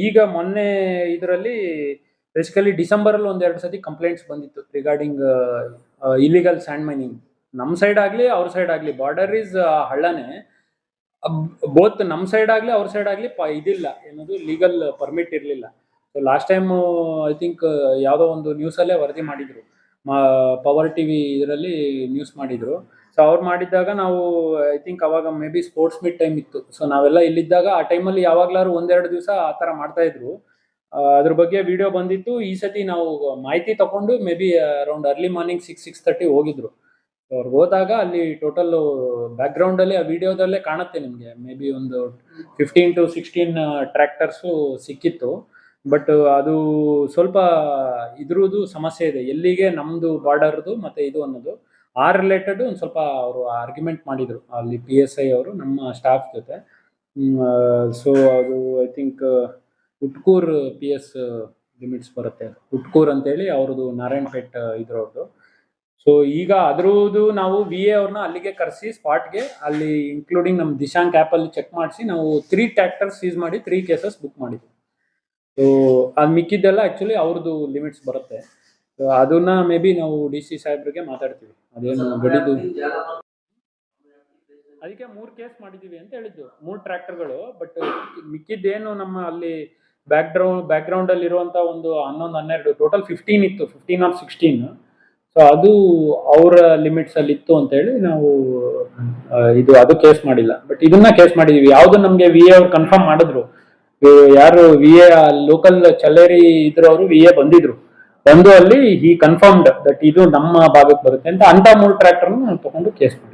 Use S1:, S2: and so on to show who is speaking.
S1: ಈಗ ಮೊನ್ನೆ ಇದರಲ್ಲಿ ಬೇಸಿಕಲಿ ಡಿಸೆಂಬರ್ ಅಲ್ಲಿ ಒಂದೆರಡು ಸತಿ ಕಂಪ್ಲೇಂಟ್ಸ್ ಬಂದಿತ್ತು ರಿಗಾರ್ಡಿಂಗ್ ಇಲಿಗಲ್ ಸ್ಯಾಂಡ್ ಮೈನಿಂಗ್. ನಮ್ಮ ಸೈಡ್ ಆಗ್ಲಿ ಅವ್ರ ಸೈಡ್ ಆಗ್ಲಿ ಬಾರ್ಡರ್ ಇಸ್ ಹಳ್ಳನೇ. ಬೋತ್ ನಮ್ಮ ಸೈಡ್ ಆಗ್ಲಿ ಅವ್ರ ಸೈಡ್ ಆಗ್ಲಿ ಇದಿಲ್ಲ ಏನದು ಲೀಗಲ್ ಪರ್ಮಿಟ್ ಇರಲಿಲ್ಲ. So last time I think ಯಾವುದೋ ಒಂದು ನ್ಯೂಸ್ ಅಲ್ಲೇ ವರದಿ ಮಾಡಿದ್ರು, ಪವರ್ ಟಿವಿ ಇದರಲ್ಲಿ ನ್ಯೂಸ್ ಮಾಡಿದ್ರು. ಸೊ ಅವ್ರು ಮಾಡಿದ್ದಾಗ ನಾವು ಐ ಥಿಂಕ್ ಅವಾಗ may be sports meet time ಇತ್ತು. ಸೊ ನಾವೆಲ್ಲ ಇಲ್ಲಿದ್ದಾಗ ಆ ಟೈಮಲ್ಲಿ ಯಾವಾಗ್ಲಾದ್ರು ಒಂದೆರಡು ದಿವಸ ಆ ಥರ ಮಾಡ್ತಾ ಇದ್ರು. ಅದ್ರ ಬಗ್ಗೆ ವಿಡಿಯೋ ಬಂದಿತ್ತು. ಈ ಸತಿ ನಾವು ಮಾಹಿತಿ ತಗೊಂಡು may be around early morning 6-6:30 ಹೋಗಿದ್ರು. ಅವ್ರಿಗೆ ಹೋದಾಗ ಅಲ್ಲಿ ಟೋಟಲ್ ಬ್ಯಾಕ್ ಗ್ರೌಂಡ್ ಅಲ್ಲಿ ಆ ವಿಡಿಯೋದಲ್ಲೇ ಕಾಣುತ್ತೆ ನಿಮ್ಗೆ, ಮೇ ಬಿ ಒಂದು 15 to 16 ಟ್ರ್ಯಾಕ್ಟರ್ಸು ಸಿಕ್ಕಿತ್ತು. ಬಟ್ ಅದು ಸ್ವಲ್ಪ ಇದ್ರದ್ದು ಸಮಸ್ಯೆ ಇದೆ, ಎಲ್ಲಿಗೆ ನಮ್ದು ಬಾರ್ಡರ್ದು ಮತ್ತೆ ಇದು ಅನ್ನೋದು ಆ ರಿಲೇಟೆಡ್ ಒಂದು ಸ್ವಲ್ಪ ಅವರು ಆರ್ಗ್ಯುಮೆಂಟ್ ಮಾಡಿದ್ರು ಅಲ್ಲಿ PSI ಅವರು ನಮ್ಮ ಸ್ಟಾಫ್ ಜೊತೆ. ಸೊ ಅದು ಐ ಥಿಂಕ್ ಉಟ್ಕೂರ್ PS ಲಿಮಿಟ್ಸ್ ಬರುತ್ತೆ, ಉಟ್ಕೂರ್ ಅಂತೇಳಿ ಅವ್ರದ್ದು ನಾರಾಯಣಪೇಟ್ ಇದ್ರವ್ರದ್ದು. ಸೊ ಈಗ ಅದ್ರದ್ದು ನಾವು VA ಅವ್ರನ್ನ ಅಲ್ಲಿಗೆ ಕರೆಸಿ ಸ್ಪಾಟ್ಗೆ ಅಲ್ಲಿ ಇನ್ಕ್ಲೂಡಿಂಗ್ ನಮ್ಮ ದಿಶಾಂಕ್ ಆ್ಯಪ್ ಅಲ್ಲಿ ಚೆಕ್ ಮಾಡಿಸಿ ನಾವು 3 ಟ್ರ್ಯಾಕ್ಟರ್ಸ್ ಸೀಸ್ ಮಾಡಿ 3 ಕೇಸಸ್ ಬುಕ್ ಮಾಡಿದ್ವಿ. ಸೊ ಅದು ಮಿಕ್ಕಿದ್ದೆಲ್ಲ ಆ್ಯಕ್ಚುಲಿ ಅವ್ರದ್ದು ಲಿಮಿಟ್ಸ್ ಬರುತ್ತೆ. ಸೊ ಅದನ್ನ ಮೇ ಬಿ ನಾವು DC ಸಾಹೇಬ್ರಿಗೆ ಮಾತಾಡ್ತೀವಿ, ಅದೇನು ಗಡಿದು ಅದಕ್ಕೆ 3 ಕೇಸ್ ಮಾಡಿದ್ದೀವಿ ಅಂತ ಹೇಳಿದ್ದು, 3 ಟ್ರ್ಯಾಕ್ಟರ್ಗಳು. ಬಟ್ ಮಿಕ್ಕಿದ್ದೇನು ನಮ್ಮ ಅಲ್ಲಿ ಬ್ಯಾಕ್ ಗ್ರೌಂಡ್ ಅಲ್ಲಿ ಇರುವಂತ ಒಂದು 11-12 ಟೋಟಲ್ 15 ಇತ್ತು, 15 or 16. ಸೊ ಅದು ಅವರ ಲಿಮಿಟ್ಸ್ ಅಲ್ಲಿ ಇತ್ತು ಅಂತ ಹೇಳಿ ನಾವು ಅದು ಕೇಸ್ ಮಾಡಿಲ್ಲ. ಬಟ್ ಇದನ್ನ ಕೇಸ್ ಮಾಡಿದೀವಿ. ಯಾವ್ದು ನಮ್ಗೆ VA ಅವ್ರು ಕನ್ಫರ್ಮ್ ಮಾಡಿದ್ರು, ಯಾರು VA ಲೋಕಲ್ ಚಲ್ಲೇರಿ ಇದ್ರವರು VA ಬಂದಿದ್ರು, ಬಂದು ಅಲ್ಲಿ ಈ ಕನ್ಫರ್ಮ್ಡ್ ದಟ್ ಇದು ನಮ್ಮ ಭಾಗಕ್ಕೆ ಬರುತ್ತೆ ಅಂತ 3 ಟ್ರ್ಯಾಕ್ಟರ್ನ ತಗೊಂಡು ಕೇಸ್ ಮಾಡಿದ್ವಿ.